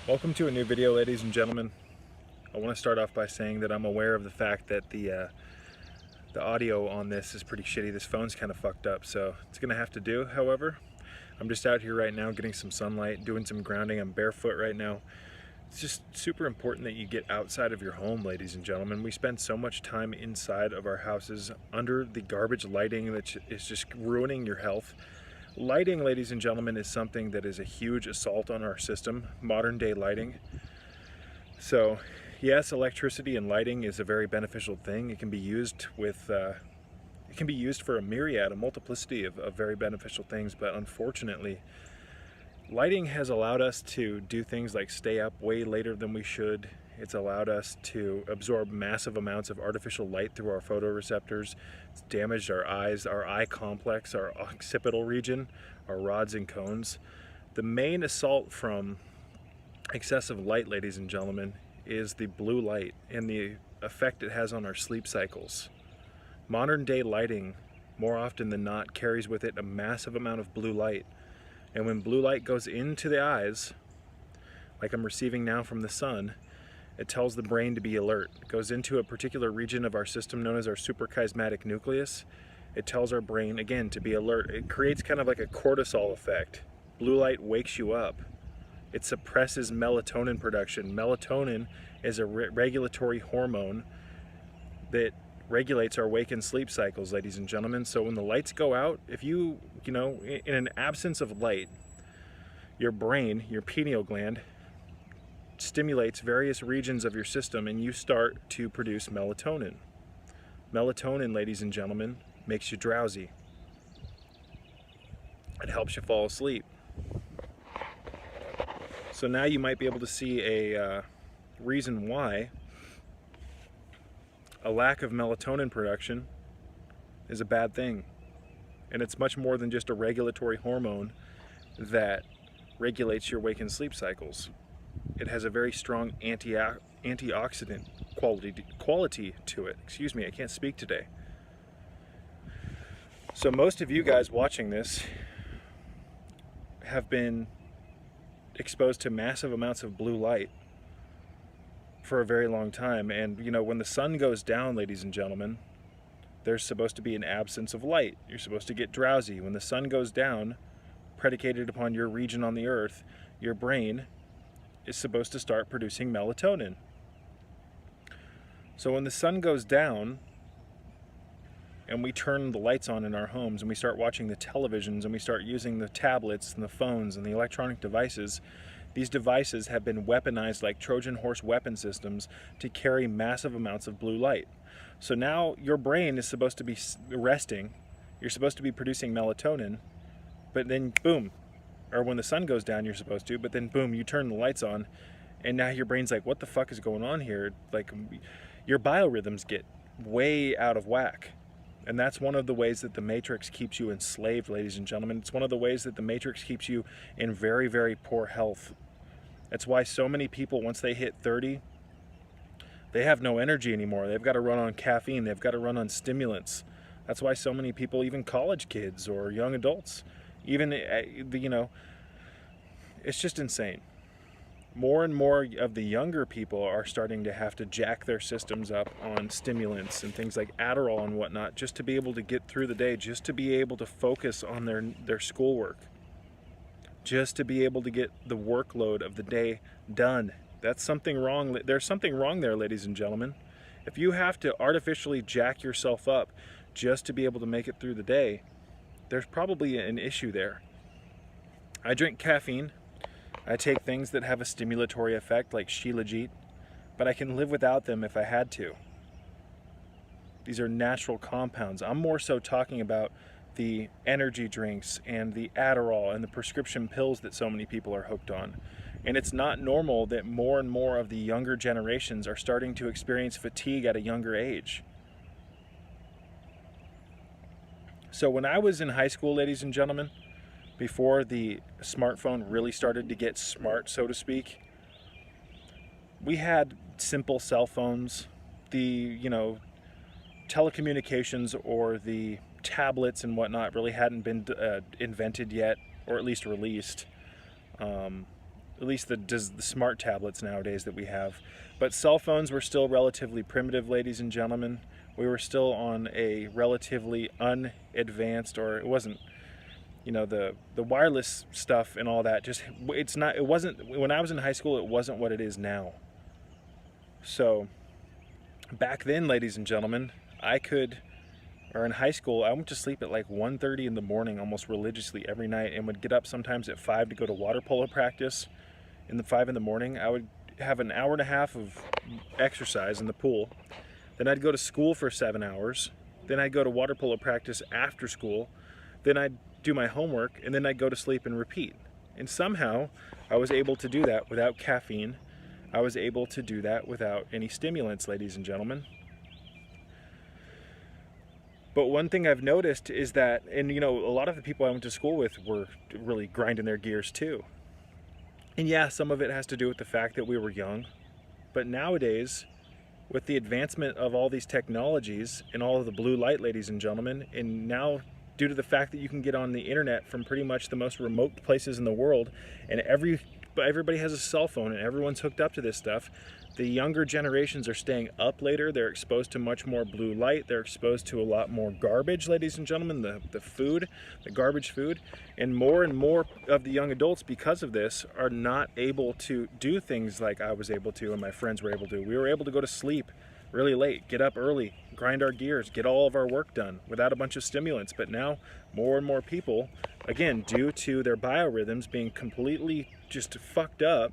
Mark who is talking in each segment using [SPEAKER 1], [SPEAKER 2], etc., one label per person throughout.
[SPEAKER 1] Welcome to a new video, ladies and gentlemen. I want to start off by saying that I'm aware of the fact that the audio on this is pretty shitty. This phone's kind of fucked up, so it's gonna have to do. However, I'm just out here right now getting some sunlight, doing some grounding. I'm barefoot right now. It's just super important that you get outside of your home, ladies and gentlemen. We spend so much time inside of our houses under the garbage lighting that is just ruining your health. Lighting, ladies and gentlemen, is something that is a huge assault on our system, modern day lighting. So yes, electricity and lighting is a very beneficial thing. It can be used with it can be used for a myriad, a multiplicity of very beneficial things, but unfortunately lighting has allowed us to do things like stay up way later than we should. It's allowed us to absorb massive amounts of artificial light through our photoreceptors. It's damaged our eyes, our eye complex, our occipital region, our rods and cones. The main assault from excessive light, ladies and gentlemen, is the blue light and the effect it has on our sleep cycles. Modern day lighting, more often than not, carries with it a massive amount of blue light. And when blue light goes into the eyes, like I'm receiving now from the sun, it tells the brain to be alert. It goes into a particular region of our system known as our suprachiasmatic nucleus. It tells our brain, again, to be alert. It creates kind of like a cortisol effect. Blue light wakes you up. It suppresses melatonin production. Melatonin is a regulatory hormone that regulates our wake and sleep cycles, ladies and gentlemen. So when the lights go out, if you know, in an absence of light, your brain, your pineal gland, stimulates various regions of your system and you start to produce melatonin. Melatonin, ladies and gentlemen, makes you drowsy. It helps you fall asleep. So now you might be able to see a reason why a lack of melatonin production is a bad thing. And it's much more than just a regulatory hormone that regulates your wake and sleep cycles. It has a very strong antioxidant quality to it. Excuse me, I can't speak today. So most of you guys watching this have been exposed to massive amounts of blue light for a very long time. And you know, when the sun goes down, ladies and gentlemen, there's supposed to be an absence of light. You're supposed to get drowsy. When the sun goes down, predicated upon your region on the earth, your brain is supposed to start producing melatonin. So when the sun goes down and we turn the lights on in our homes and we start watching the televisions and we start using the tablets and the phones and the electronic devices, these devices have been weaponized like Trojan horse weapon systems to carry massive amounts of blue light. So now your brain is supposed to be resting, you're supposed to be producing melatonin, but then boom, or when the sun goes down you're supposed to, but then boom, you turn the lights on and now your brain's like, what the fuck is going on here? Like, your biorhythms get way out of whack. And that's one of the ways that the Matrix keeps you enslaved, ladies and gentlemen. It's one of the ways that the Matrix keeps you in very, very poor health. That's why so many people, once they hit 30, they have no energy anymore. They've got to run on caffeine. They've got to run on stimulants. That's why so many people, even college kids or young adults, even, you know, it's just insane. More and more of the younger people are starting to have to jack their systems up on stimulants and things like Adderall and whatnot just to be able to get through the day, just to be able to focus on their schoolwork, just to be able to get the workload of the day done. That's something wrong. There's something wrong there, ladies and gentlemen. If you have to artificially jack yourself up just to be able to make it through the day, there's probably an issue there. I drink caffeine. I take things that have a stimulatory effect like Shilajit, but I can live without them if I had to. These are natural compounds. I'm more so talking about the energy drinks and the Adderall and the prescription pills that so many people are hooked on. And it's not normal that more and more of the younger generations are starting to experience fatigue at a younger age. So when I was in high school, ladies and gentlemen, before the smartphone really started to get smart, so to speak, we had simple cell phones. The, you know, telecommunications or the tablets and whatnot really hadn't been invented yet, or at least released. at least the smart tablets nowadays that we have. But cell phones were still relatively primitive, ladies and gentlemen. We were still on a relatively unadvanced, or it wasn't, you know, the wireless stuff and all that, just, it wasn't, when I was in high school, it wasn't what it is now. So back then, ladies and gentlemen, in high school, I went to sleep at like 1:30 in the morning almost religiously every night, and would get up sometimes at 5 to go to water polo practice. In the 5 in the morning, I would have an hour and a half of exercise in the pool. Then I'd go to school for 7 hours. Then I'd go to water polo practice after school. Then I'd do my homework, and then I'd go to sleep and repeat. And somehow I was able to do that without caffeine. I was able to do that without any stimulants, ladies and gentlemen. But one thing I've noticed is that, and you know, a lot of the people I went to school with were really grinding their gears too. And yeah, some of it has to do with the fact that we were young. But nowadays, with the advancement of all these technologies and all of the blue light, ladies and gentlemen, and now due to the fact that you can get on the internet from pretty much the most remote places in the world, and everybody has a cell phone and everyone's hooked up to this stuff, the younger generations are staying up later. They're exposed to much more blue light. They're exposed to a lot more garbage, ladies and gentlemen, the food, the garbage food. And more of the young adults, because of this, are not able to do things like I was able to and my friends were able to. We were able to go to sleep really late, get up early, grind our gears, get all of our work done without a bunch of stimulants. But now more and more people, again, due to their biorhythms being completely just fucked up,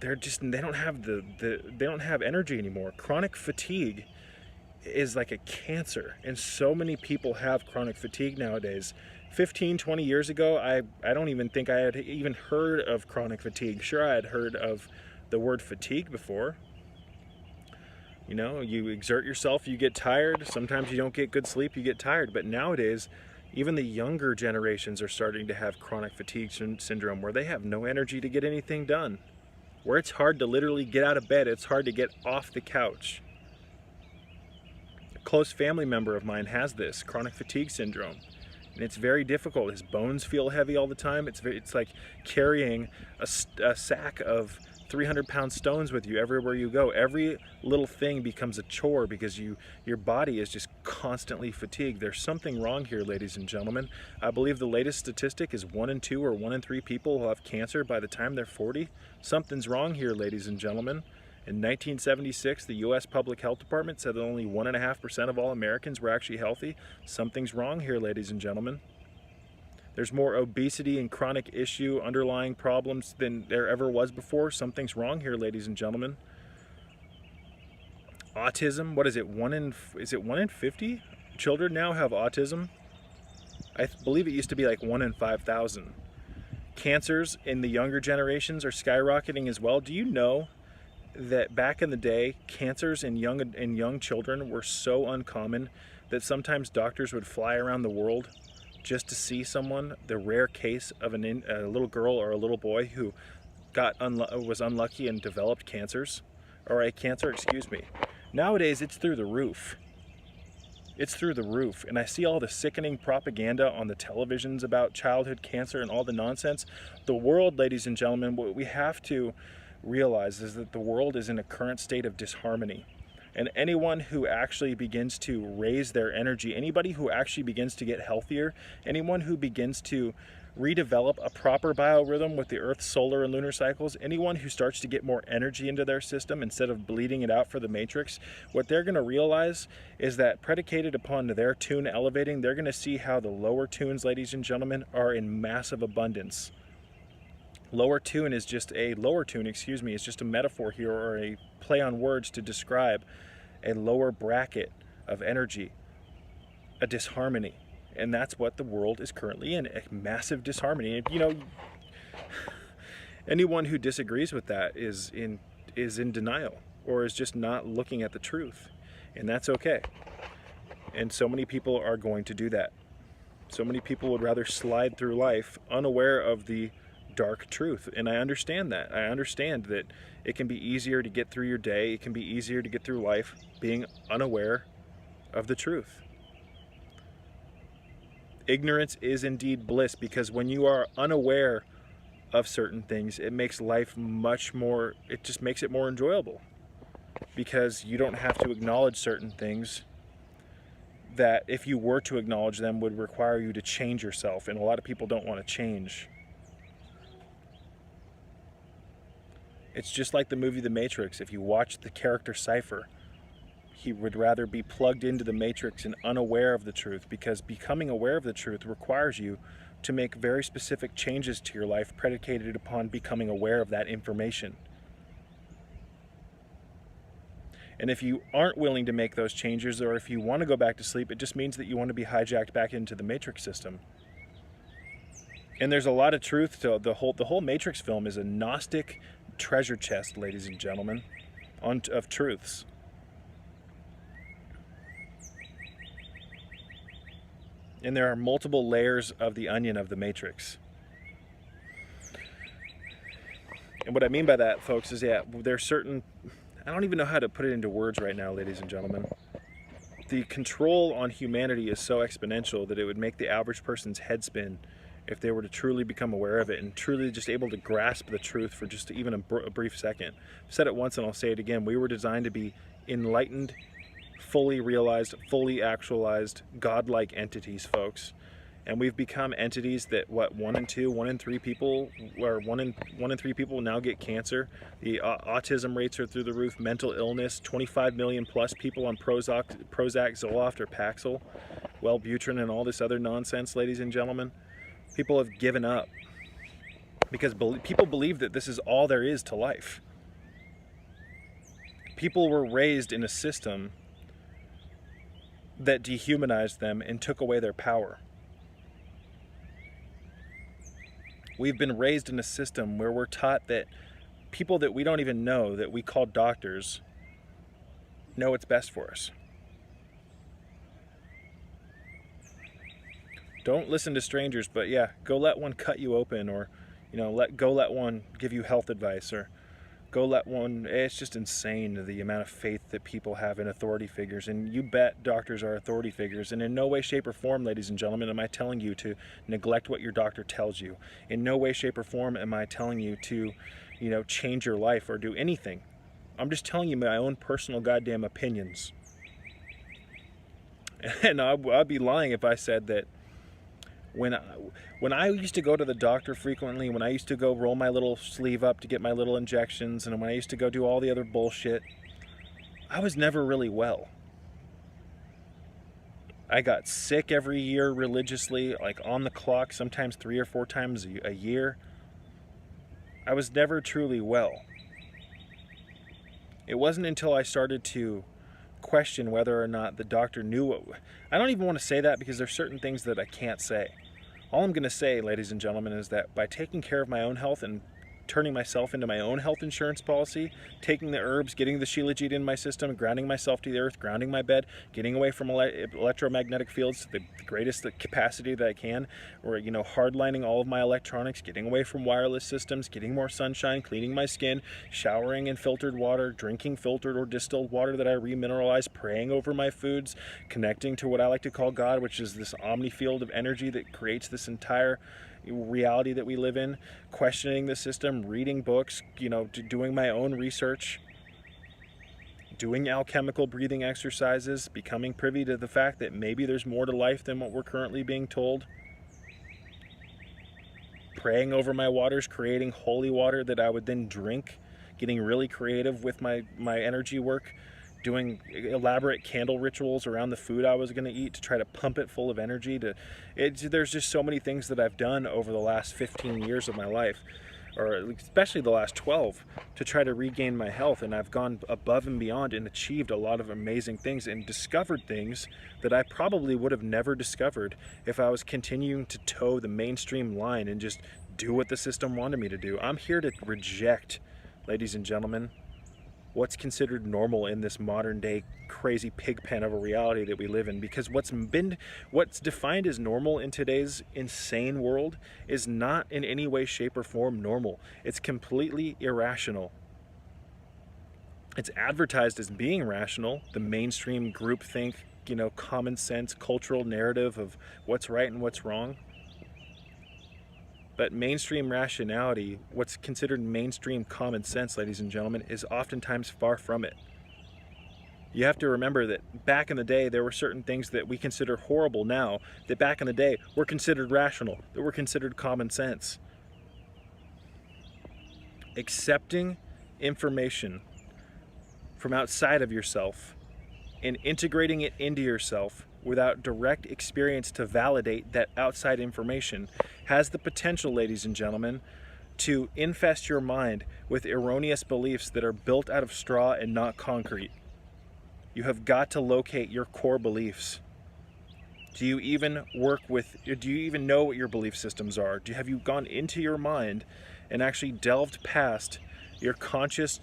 [SPEAKER 1] they don't have energy anymore. Chronic fatigue is like a cancer, and so many people have chronic fatigue nowadays. 15-20 years ago, I don't even think I had even heard of chronic fatigue. Sure, I had heard of the word fatigue before. You know, you exert yourself, you get tired. Sometimes you don't get good sleep, you get tired. But nowadays, even the younger generations are starting to have chronic fatigue syndrome, where they have no energy to get anything done. Where it's hard to literally get out of bed, it's hard to get off the couch. A close family member of mine has this, chronic fatigue syndrome. And it's very difficult. His bones feel heavy all the time. It's like carrying a sack of 300-pound stones with you everywhere you go. Every little thing becomes a chore because your body is just constantly fatigued. There's something wrong here, ladies and gentlemen. I believe the latest statistic is 1 in 2 or 1 in 3 people will have cancer by the time they're 40. Something's wrong here, ladies and gentlemen. In 1976, the U.S. Public Health Department said that only 1.5% of all Americans were actually healthy. Something's wrong here, ladies and gentlemen. There's more obesity and chronic issue underlying problems than there ever was before. Something's wrong here, ladies and gentlemen. Autism, what is it? 1 in 50 children now have autism? I believe it used to be like 1 in 5,000. Cancers in the younger generations are skyrocketing as well. Do you know that back in the day, cancers in young children were so uncommon that sometimes doctors would fly around the world just to see someone, the rare case of a little girl or a little boy who was unlucky and developed cancers, or a cancer, excuse me. Nowadays, it's through the roof. It's through the roof. And I see all the sickening propaganda on the televisions about childhood cancer and all the nonsense. The world, ladies and gentlemen, what we have to realize is that the world is in a current state of disharmony. And anyone who actually begins to raise their energy, anybody who actually begins to get healthier, anyone who begins to redevelop a proper biorhythm with the Earth's solar and lunar cycles, anyone who starts to get more energy into their system instead of bleeding it out for the matrix, what they're going to realize is that predicated upon their tune elevating, they're going to see how the lower tunes, ladies and gentlemen, are in massive abundance. Lower tune, is just a metaphor here, or a play on words to describe a lower bracket of energy, a disharmony. And that's what the world is currently in, a massive disharmony. And, you know, anyone who disagrees with that is in denial, or is just not looking at the truth. And that's okay. And so many people are going to do that. So many people would rather slide through life unaware of the dark truth. And I understand that. I understand that it can be easier to get through your day. It can be easier to get through life being unaware of the truth. Ignorance is indeed bliss, because when you are unaware of certain things, it makes life much more, it just makes it more enjoyable, because you don't have to acknowledge certain things that, if you were to acknowledge them, would require you to change yourself, and a lot of people don't want to change. It's just like the movie The Matrix. If you watch the character Cypher, he would rather be plugged into the Matrix and unaware of the truth, because becoming aware of the truth requires you to make very specific changes to your life predicated upon becoming aware of that information. And if you aren't willing to make those changes, or if you want to go back to sleep, it just means that you want to be hijacked back into the Matrix system. And there's a lot of truth to the whole Matrix film is a Gnostic treasure chest, ladies and gentlemen, of truths. And there are multiple layers of the onion of the Matrix. And what I mean by that, folks, is, yeah, there's certain, I don't even know how to put it into words right now, ladies and gentlemen. The control on humanity is so exponential that it would make the average person's head spin if they were to truly become aware of it and truly just able to grasp the truth for just even a brief second. I've said it once and I'll say it again. We were designed to be enlightened, fully realized, fully actualized, godlike entities, folks. And we've become entities that, what, 1 in 3 people now get cancer. The autism rates are through the roof. Mental illness, 25 million plus people on Prozac, Zoloft, or Paxil, Wellbutrin, and all this other nonsense, ladies and gentlemen. People have given up because people believe that this is all there is to life. People were raised in a system that dehumanized them and took away their power. We've been raised in a system where we're taught that people that we don't even know, that we call doctors, know what's best for us. Don't listen to strangers, but yeah, go let one cut you open, or, you know, let one give you health advice, or go let one. It's just insane, the amount of faith that people have in authority figures. And you bet doctors are authority figures. And in no way, shape, or form, ladies and gentlemen, am I telling you to neglect what your doctor tells you. In no way, shape, or form am I telling you to, you know, change your life or do anything. I'm just telling you my own personal goddamn opinions. And I'd be lying if I said that when I used to go to the doctor frequently, when I used to go roll my little sleeve up to get my little injections, and when I used to go do all the other bullshit, I was never really well. I got sick every year religiously, like on the clock, sometimes 3 or 4 times a year. I was never truly well. It wasn't until I started to question whether or not the doctor knew what... I don't even want to say that, because there's certain things that I can't say. All I'm going to say, ladies and gentlemen, is that by taking care of my own health and turning myself into my own health insurance policy, taking the herbs, getting the Shilajit in my system, grounding myself to the earth, grounding my bed, getting away from electromagnetic fields to the greatest capacity that I can, or, you know, hardlining all of my electronics, getting away from wireless systems, getting more sunshine, cleaning my skin, showering in filtered water, drinking filtered or distilled water that I remineralize, praying over my foods, connecting to what I like to call God, which is this omni field of energy that creates this entire reality that we live in, questioning the system, reading books, you know, doing my own research, doing alchemical breathing exercises, becoming privy to the fact that maybe there's more to life than what we're currently being told, praying over my waters, creating holy water that I would then drink, getting really creative with my energy work, doing elaborate candle rituals around the food I was going to eat to try to pump it full of energy. There's just so many things that I've done over the last 15 years of my life, or especially the last 12, to try to regain my health. And I've gone above and beyond and achieved a lot of amazing things and discovered things that I probably would have never discovered if I was continuing to toe the mainstream line and just do what the system wanted me to do. I'm here to reject, ladies and gentlemen, what's considered normal in this modern day crazy pig pen of a reality that we live in, because what's defined as normal in today's insane world is not in any way, shape, or form normal. It's completely irrational. It's advertised as being rational, the mainstream groupthink, you know, common sense cultural narrative of what's right and what's wrong. But mainstream rationality, what's considered mainstream common sense, ladies and gentlemen, is oftentimes far from it. You have to remember that back in the day, there were certain things that we consider horrible now, that back in the day were considered rational, that were considered common sense. Accepting information from outside of yourself and integrating it into yourself without direct experience to validate that outside information has the potential, ladies and gentlemen, to infest your mind with erroneous beliefs that are built out of straw and not concrete. You have got to locate your core beliefs. Do you even know what your belief systems are? Have you gone into your mind and actually delved past your conscious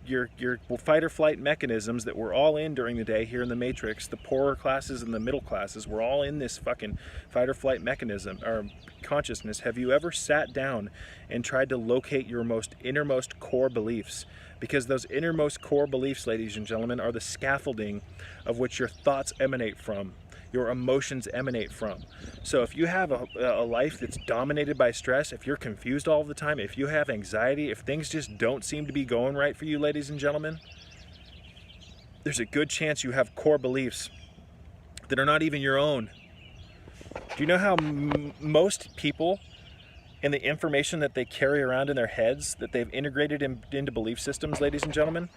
[SPEAKER 1] your fight or flight mechanisms that we're all in during the day here in the Matrix? The poorer classes and the middle classes, we're all in this fucking fight or flight mechanism or consciousness. Have you ever sat down and tried to locate your innermost core beliefs? Because those innermost core beliefs, ladies and gentlemen, are the scaffolding of which your thoughts emanate from, your emotions emanate from. So if you have a life that's dominated by stress, if you're confused all the time, if you have anxiety, if things just don't seem to be going right for you, ladies and gentlemen, there's a good chance you have core beliefs that are not even your own. Do you know how most people and the information that they carry around in their heads, that they've integrated into belief systems, ladies and gentlemen,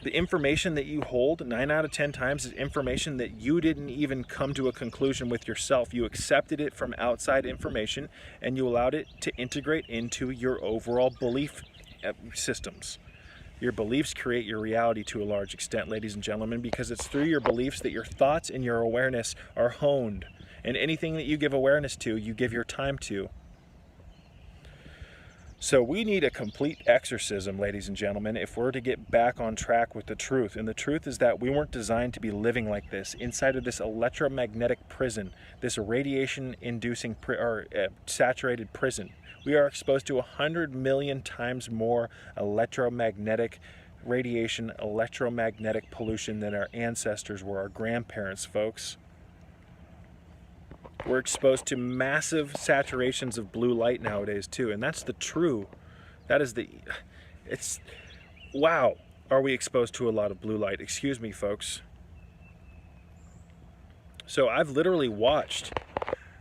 [SPEAKER 1] the information that you hold 9 out of 10 times is information that you didn't even come to a conclusion with yourself. You accepted it from outside information and you allowed it to integrate into your overall belief systems. Your beliefs create your reality to a large extent, ladies and gentlemen, because it's through your beliefs that your thoughts and your awareness are honed. And anything that you give awareness to, you give your time to. So we need a complete exorcism, ladies and gentlemen, if we're to get back on track with the truth. And the truth is that we weren't designed to be living like this, inside of this electromagnetic prison, this radiation-inducing saturated prison. We are exposed to 100 million times more electromagnetic radiation, electromagnetic pollution than our ancestors were, our grandparents, folks. We're exposed to massive saturations of blue light nowadays too, and that's wow, are we exposed to a lot of blue light? Excuse me, folks. So I've literally watched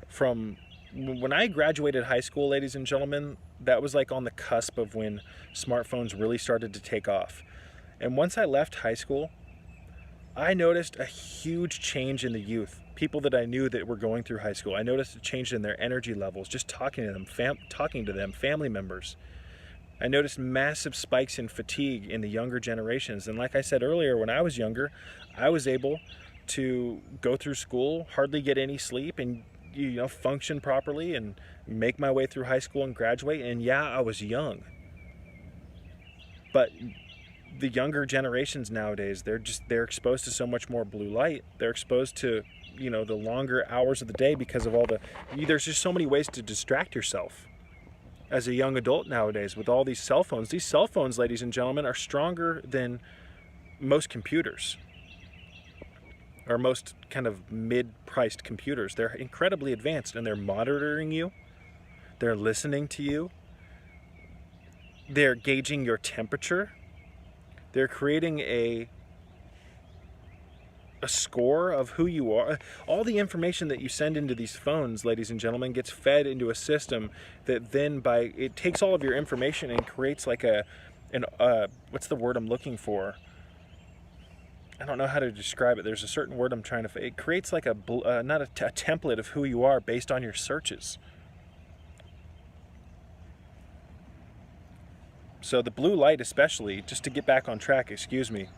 [SPEAKER 1] from when I graduated high school, ladies and gentlemen, that was like on the cusp of when smartphones really started to take off. And once I left high school, I noticed a huge change in the youth. People that I knew that were going through high school, I noticed a change in their energy levels, just talking to them, family members. I noticed massive spikes in fatigue in the younger generations. And like I said earlier, when I was younger, I was able to go through school, hardly get any sleep, and function properly and make my way through high school and graduate. And yeah, I was young. But the younger generations nowadays, they're exposed to so much more blue light. They're exposed to the longer hours of the day because of there's just so many ways to distract yourself as a young adult nowadays with all these cell phones. These cell phones, ladies and gentlemen, are stronger than most computers, or most kind of mid-priced computers. They're incredibly advanced, and they're monitoring you. They're listening to you. They're gauging your temperature. They're creating a score of who you are. All the information that you send into these phones, ladies and gentlemen, gets fed into a system that then it takes all of your information and creates like what's the word I'm looking for? I don't know how to describe it. There's a certain word I'm trying to. It creates like a template of who you are based on your searches. So the blue light, especially, just to get back on track, excuse me,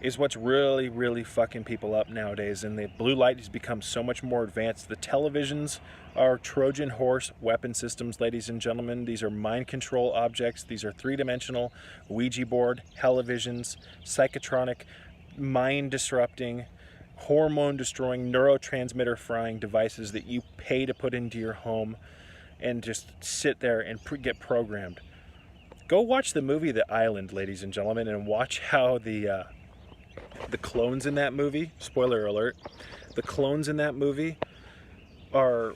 [SPEAKER 1] is what's really, really fucking people up nowadays. And the blue light has become so much more advanced. The televisions are Trojan horse weapon systems, ladies and gentlemen. These are mind control objects. These are three-dimensional Ouija board, televisions, psychotronic, mind disrupting, hormone destroying, neurotransmitter frying devices that you pay to put into your home and just sit there and get programmed. Go watch the movie The Island, ladies and gentlemen, and watch how the clones in that movie, spoiler alert, the clones in that movie are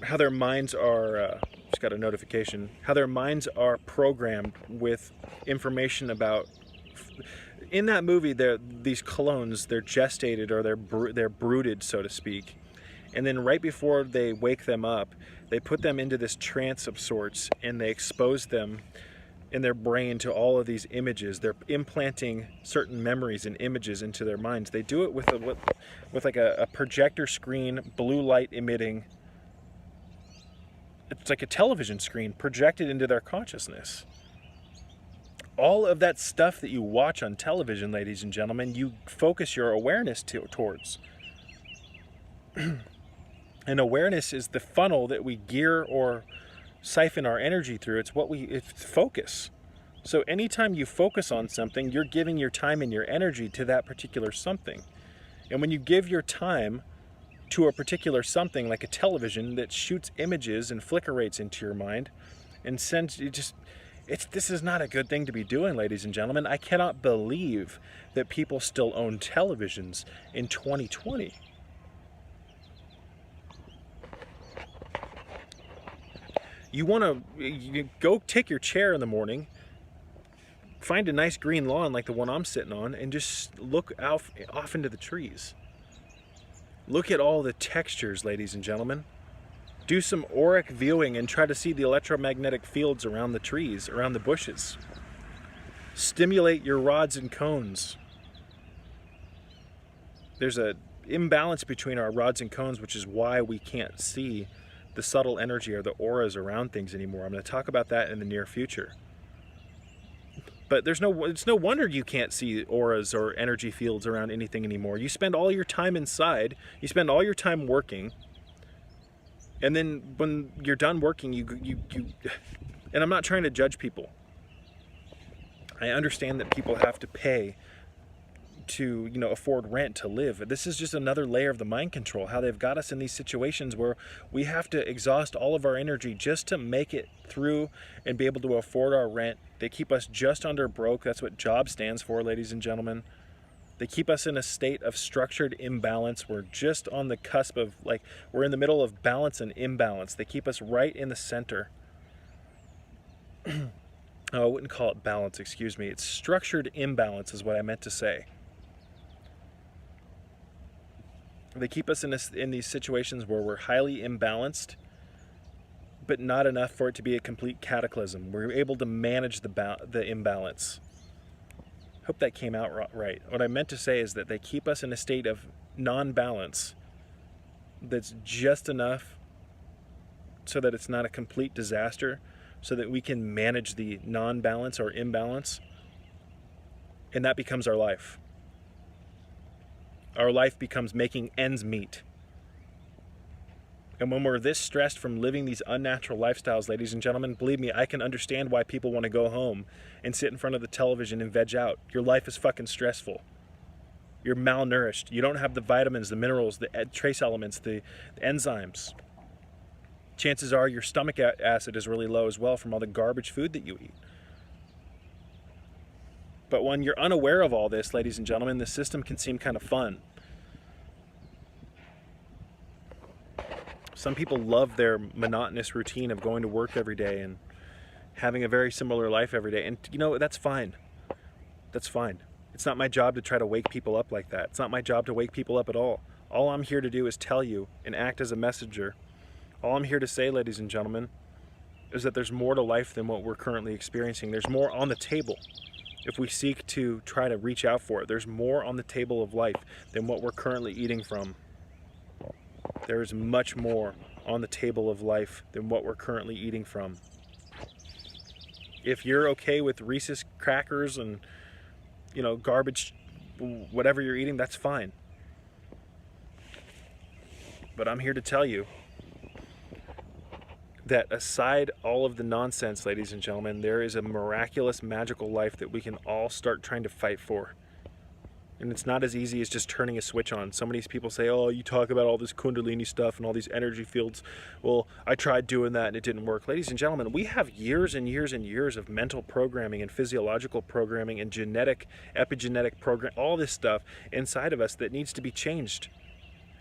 [SPEAKER 1] how their minds are, just got a notification, how their minds are programmed with information about, in that movie, these clones, they're gestated, or they're brooded, so to speak. And then right before they wake them up, they put them into this trance of sorts, and they expose them in their brain to all of these images. They're implanting certain memories and images into their minds. They do it with like a projector screen, blue light emitting. It's like a television screen projected into their consciousness. All of that stuff that you watch on television, ladies and gentlemen, you focus your awareness towards. And awareness is the funnel that we gear or siphon our energy through. It's focus. So anytime you focus on something, you're giving your time and your energy to that particular something. And when you give your time to a particular something, like a television that shoots images and flicker rates into your mind and sends you this is not a good thing to be doing, ladies and gentlemen. I cannot believe that people still own televisions in 2020. You want to go take your chair in the morning, find a nice green lawn like the one I'm sitting on, and just look off into the trees. Look at all the textures, ladies and gentlemen. Do some auric viewing and try to see the electromagnetic fields around the trees, around the bushes. Stimulate your rods and cones. There's an imbalance between our rods and cones, which is why we can't see the subtle energy or the auras around things anymore. I'm going to talk about that in the near future. But it's no wonder you can't see auras or energy fields around anything anymore. You spend all your time inside, you spend all your time working, and then when you're done working, you and I'm not trying to judge people. I understand that people have to pay to afford rent to live. This is just another layer of the mind control, how they've got us in these situations where we have to exhaust all of our energy just to make it through and be able to afford our rent. They keep us just under broke. That's what job stands for, ladies and gentlemen. They keep us in a state of structured imbalance. We're just on the cusp of, we're in the middle of balance and imbalance. They keep us right in the center. Oh, I wouldn't call it balance, excuse me. It's structured imbalance is what I meant to say. They keep us in these situations where we're highly imbalanced, but not enough for it to be a complete cataclysm. We're able to manage the imbalance. Hope that came out right. What I meant to say is that they keep us in a state of non-balance that's just enough so that it's not a complete disaster, so that we can manage the non-balance or imbalance, and that becomes our life. Our life becomes making ends meet. And when we're this stressed from living these unnatural lifestyles, ladies and gentlemen, believe me, I can understand why people want to go home and sit in front of the television and veg out. Your life is fucking stressful. You're malnourished. You don't have the vitamins, the minerals, the trace elements, the enzymes. Chances are your stomach acid is really low as well from all the garbage food that you eat. But when you're unaware of all this, ladies and gentlemen, the system can seem kind of fun. Some people love their monotonous routine of going to work every day and having a very similar life every day. And that's fine. That's fine. It's not my job to try to wake people up like that. It's not my job to wake people up at all. All I'm here to do is tell you and act as a messenger. All I'm here to say, ladies and gentlemen, is that there's more to life than what we're currently experiencing. There's more on the table. If we seek to try to reach out for it, there's more on the table of life than what we're currently eating from. There is much more on the table of life than what we're currently eating from. If you're okay with Reese's crackers and, garbage, whatever you're eating, that's fine. But I'm here to tell you that aside all of the nonsense, ladies and gentlemen, there is a miraculous, magical life that we can all start trying to fight for. And it's not as easy as just turning a switch on. Some of these people say, oh, you talk about all this Kundalini stuff and all these energy fields. Well, I tried doing that and it didn't work. Ladies and gentlemen, we have years and years and years of mental programming and physiological programming and genetic, epigenetic program, all this stuff inside of us that needs to be changed.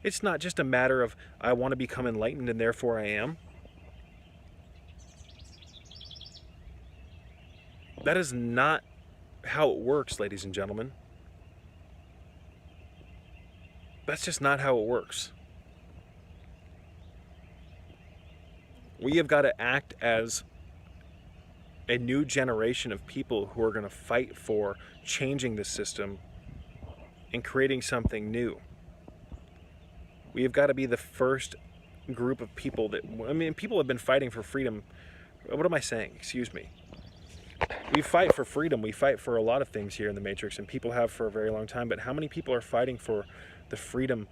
[SPEAKER 1] It's not just a matter of I want to become enlightened and therefore I am. That is not how it works, ladies and gentlemen. That's just not how it works. We have got to act as a new generation of people who are going to fight for changing the system and creating something new. We have got to be the first group of people that, I mean, people have been fighting for freedom. What am I saying? Excuse me. We fight for freedom. We fight for a lot of things here in the Matrix, and people have for a very long time. But how many people are fighting for the freedom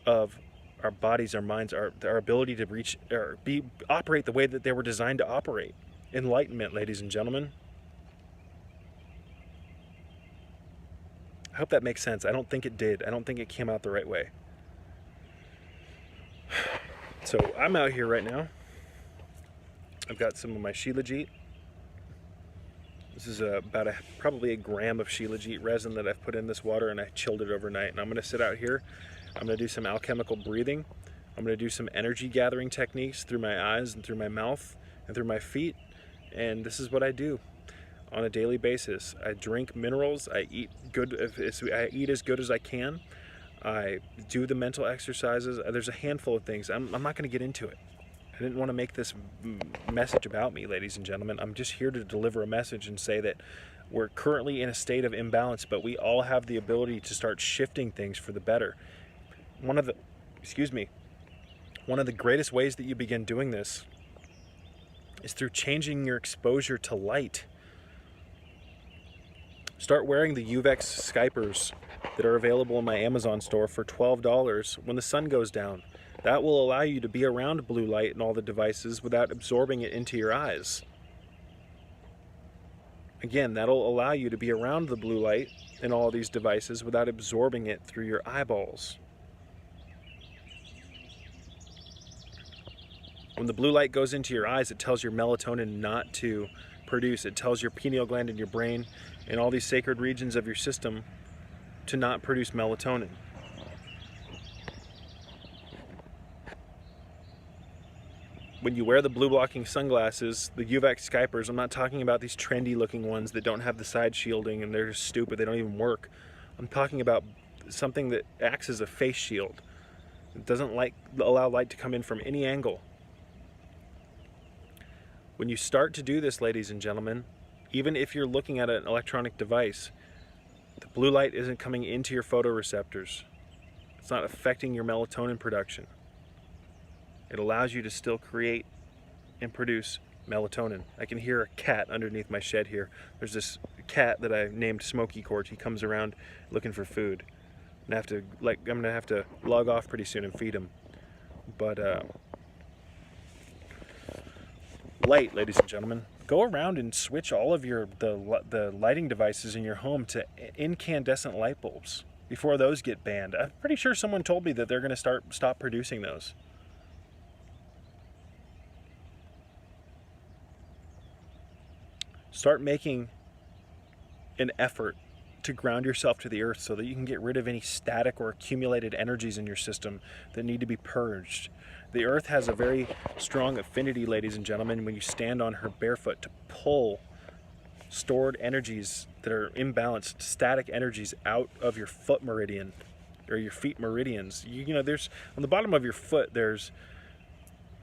[SPEAKER 1] of our bodies, our minds, our ability to reach or operate the way that they were designed to operate? Enlightenment, ladies and gentlemen. I hope that makes sense. I don't think it did. I don't think it came out the right way. So I'm out here right now. I've got some of my Shilajit. This is probably a gram of Shilajit resin that I've put in this water, and I chilled it overnight. And I'm going to sit out here. I'm going to do some alchemical breathing. I'm going to do some energy gathering techniques through my eyes and through my mouth and through my feet. And this is what I do on a daily basis. I drink minerals. I eat as good as I can. I do the mental exercises. There's a handful of things. I'm not going to get into it. I didn't want to make this message about me, ladies and gentlemen. I'm just here to deliver a message and say that we're currently in a state of imbalance, but we all have the ability to start shifting things for the better. One of the greatest ways that you begin doing this is through changing your exposure to light. Start wearing the UVEX Skypers that are available in my Amazon store for $12 when the sun goes down. That will allow you to be around blue light and all the devices without absorbing it into your eyes. Again, that'll allow you to be around the blue light and all these devices without absorbing it through your eyeballs. When the blue light goes into your eyes, it tells your melatonin not to produce. It tells your pineal gland in your brain and all these sacred regions of your system to not produce melatonin. When you wear the blue blocking sunglasses, the UVEX Skypers, I'm not talking about these trendy looking ones that don't have the side shielding and they're just stupid, they don't even work. I'm talking about something that acts as a face shield. It doesn't allow light to come in from any angle. When you start to do this, ladies and gentlemen, even if you're looking at an electronic device, the blue light isn't coming into your photoreceptors. It's not affecting your melatonin production. It allows you to still create and produce melatonin. I can hear a cat underneath my shed here. There's this cat that I named Smoky Court. He comes around looking for food. I'm gonna have to log off pretty soon and feed him. But light, ladies and gentlemen, go around and switch all of the lighting devices in your home to incandescent light bulbs before those get banned. I'm pretty sure someone told me that they're going to stop producing those. Start making an effort to ground yourself to the earth so that you can get rid of any static or accumulated energies in your system that need to be purged. The earth has a very strong affinity, ladies and gentlemen, when you stand on her barefoot to pull stored energies that are imbalanced, static energies out of your foot meridian or your feet meridians. You know, there's on the bottom of your foot, there's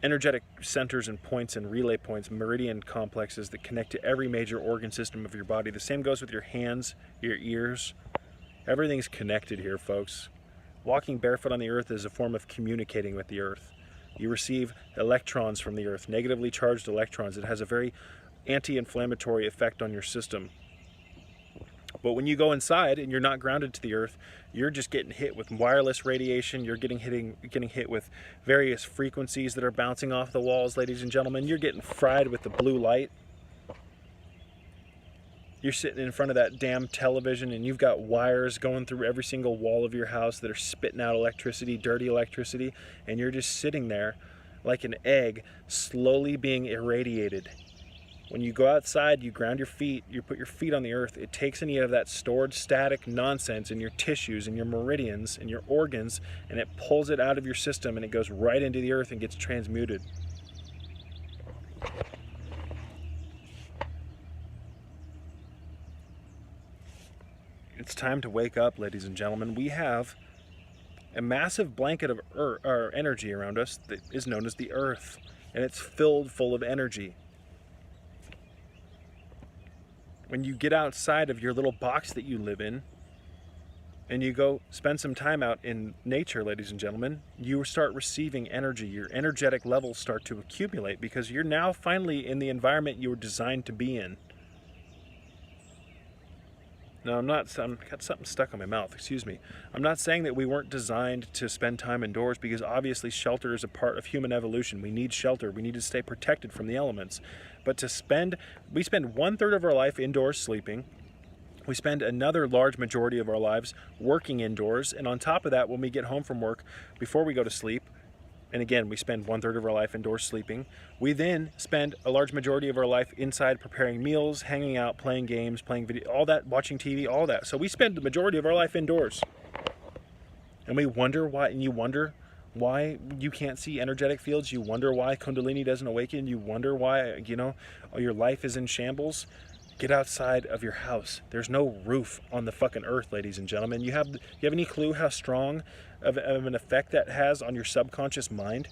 [SPEAKER 1] energetic centers and points and relay points, meridian complexes that connect to every major organ system of your body. The same goes with your hands, your ears. Everything's connected here, folks. Walking barefoot on the earth is a form of communicating with the earth. You receive electrons from the earth, negatively charged electrons. It has a very anti-inflammatory effect on your system. But when you go inside and you're not grounded to the earth, you're just getting hit with wireless radiation. You're getting hit with various frequencies that are bouncing off the walls, ladies and gentlemen. You're getting fried with the blue light. You're sitting in front of that damn television and you've got wires going through every single wall of your house that are spitting out electricity, dirty electricity, and you're just sitting there like an egg slowly being irradiated. When you go outside, you ground your feet, you put your feet on the earth, it takes any of that stored static nonsense in your tissues and your meridians and your organs, and it pulls it out of your system, and it goes right into the earth and gets transmuted. It's time to wake up, ladies and gentlemen. We have a massive blanket of energy around us that is known as the earth, and it's filled full of energy. When you get outside of your little box that you live in and you go spend some time out in nature, ladies and gentlemen, you start receiving energy. Your energetic levels start to accumulate because you're now finally in the environment you were designed to be in. Now, I've got something stuck on my mouth, excuse me. I'm not saying that we weren't designed to spend time indoors, because obviously shelter is a part of human evolution. We need shelter. We need to stay protected from the elements. But we spend 1/3 of our life indoors sleeping. We spend another large majority of our lives working indoors. And on top of that, when we get home from work, before we go to sleep, and again, we spend 1/3 of our life indoors sleeping. We then spend a large majority of our life inside preparing meals, hanging out, playing games, playing video, all that, watching TV, all that. So we spend the majority of our life indoors. And we wonder why, and you wonder why you can't see energetic fields. You wonder why Kundalini doesn't awaken. You wonder why, your life is in shambles. Get outside of your house. There's no roof on the fucking earth, ladies and gentlemen. You have any clue how strong of an effect that has on your subconscious mind?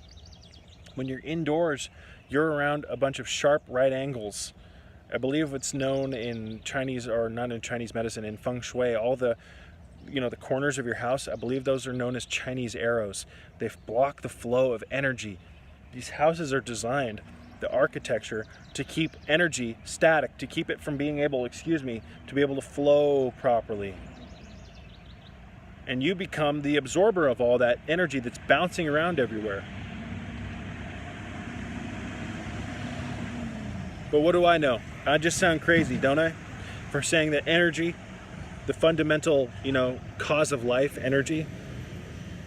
[SPEAKER 1] When you're indoors, you're around a bunch of sharp right angles. I believe it's known in Chinese, or not in Chinese medicine, in feng shui, all the corners of your house, I believe those are known as Chinese arrows. They block the flow of energy. These houses are designed, the architecture, to keep energy static, to keep it from being able, to be able to flow properly. And you become the absorber of all that energy that's bouncing around everywhere. But what do I know? I just sound crazy, don't I? For saying that energy, the fundamental, cause of life, energy,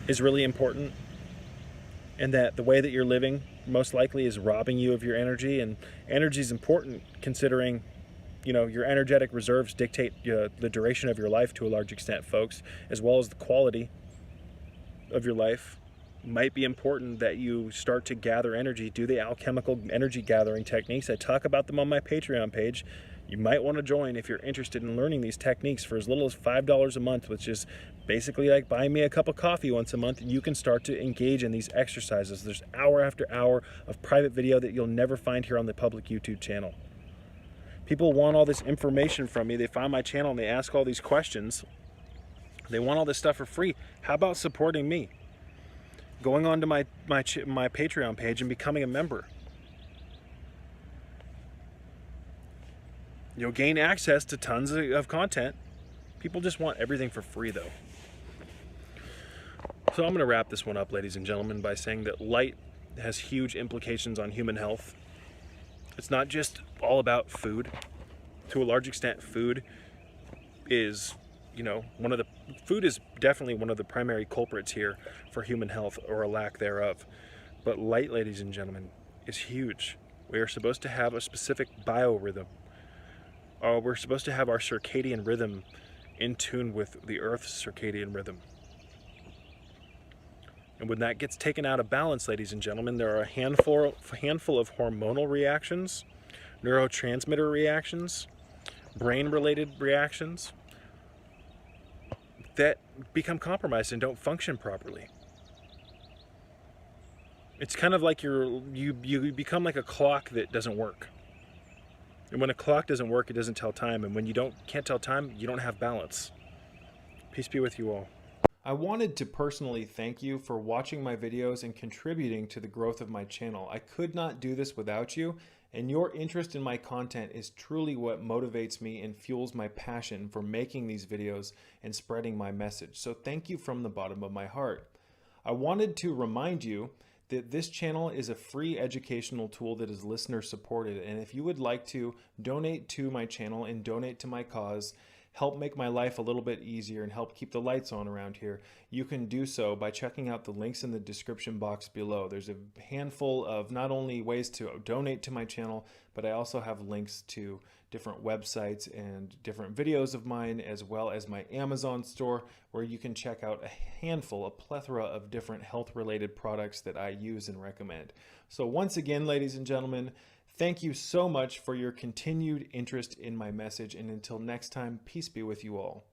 [SPEAKER 1] is really important. And that the way that you're living most likely is robbing you of your energy. And energy is important considering, your energetic reserves dictate the duration of your life to a large extent, folks, as well as the quality of your life. Might be important that you start to gather energy, do the alchemical energy gathering techniques. I talk about them on my Patreon page. You might want to join if you're interested in learning these techniques for as little as $5 a month, which is basically like buying me a cup of coffee once a month, and you can start to engage in these exercises. There's hour after hour of private video that you'll never find here on the public YouTube channel. People want all this information from me. They find my channel and they ask all these questions. They want all this stuff for free. How about supporting me? Going on to my Patreon page and becoming a member. You'll gain access to tons of content. People just want everything for free, though. So I'm going to wrap this one up, ladies and gentlemen, by saying that light has huge implications on human health. It's not just all about food. To a large extent, food is, food is definitely one of the primary culprits here for human health, or a lack thereof. But light, ladies and gentlemen, is huge. We are supposed to have a specific biorhythm. We're supposed to have our circadian rhythm in tune with the Earth's circadian rhythm. And when that gets taken out of balance, ladies and gentlemen, there are a handful of hormonal reactions, neurotransmitter reactions, brain-related reactions that become compromised and don't function properly. It's kind of like you become like a clock that doesn't work. And when a clock doesn't work, it doesn't tell time. And when you can't tell time, you don't have balance. Peace be with you all. I wanted to personally thank you for watching my videos and contributing to the growth of my channel. I could not do this without you, and your interest in my content is truly what motivates me and fuels my passion for making these videos and spreading my message. So thank you from the bottom of my heart. I wanted to remind you that this channel is a free educational tool that is listener supported, and if you would like to donate to my channel and donate to my cause, help make my life a little bit easier and help keep the lights on around here, you can do so by checking out the links in the description box below. There's a handful of not only ways to donate to my channel, but I also have links to different websites and different videos of mine, as well as my Amazon store, where you can check out a plethora of different health-related products that I use and recommend. So once again, ladies and gentlemen, thank you so much for your continued interest in my message, and until next time, peace be with you all.